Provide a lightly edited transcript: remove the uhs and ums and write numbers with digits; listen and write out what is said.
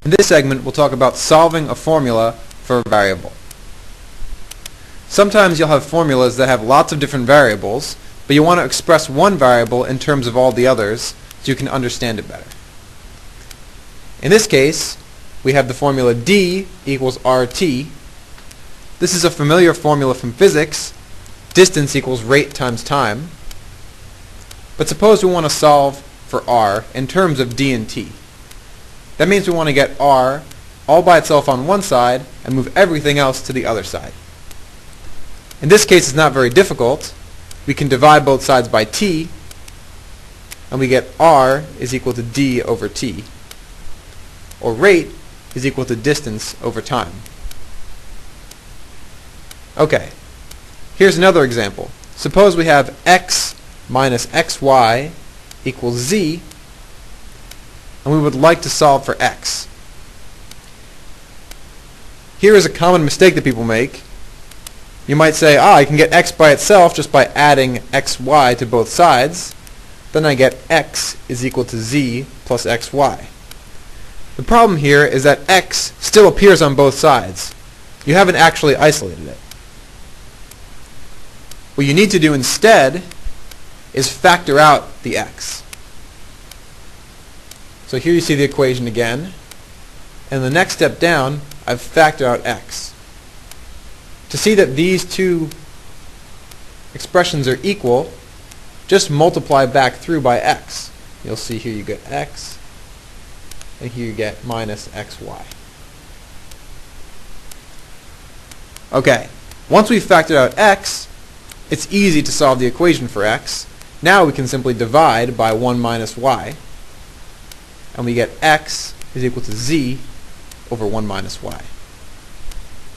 In this segment, we'll talk about solving a formula for a variable. Sometimes you'll have formulas that have lots of different variables, but you want to express one variable in terms of all the others so you can understand it better. In this case, we have the formula d equals RT. This is a familiar formula from physics. Distance equals rate times time. But suppose we want to solve for r in terms of d and t. That means we want to get r all by itself on one side and move everything else to the other side. In this case, it's not very difficult. We can divide both sides by t, and we get r is equal to d over t, or rate is equal to distance over time. Okay, here's another example. Suppose we have x minus xy equals z, and we would like to solve for x. Here is a common mistake that people make. You might say, I can get x by itself just by adding xy to both sides. Then I get x is equal to z plus xy. The problem here is that x still appears on both sides. You haven't actually isolated it. What you need to do instead is factor out the x. So here you see the equation again. And the next step down, I've factored out x. To see that these two expressions are equal, just multiply back through by x. You'll see here you get x, and here you get minus xy. Okay, once we've factored out x, it's easy to solve the equation for x. Now we can simply divide by 1 minus y, and we get x is equal to z over 1 minus y.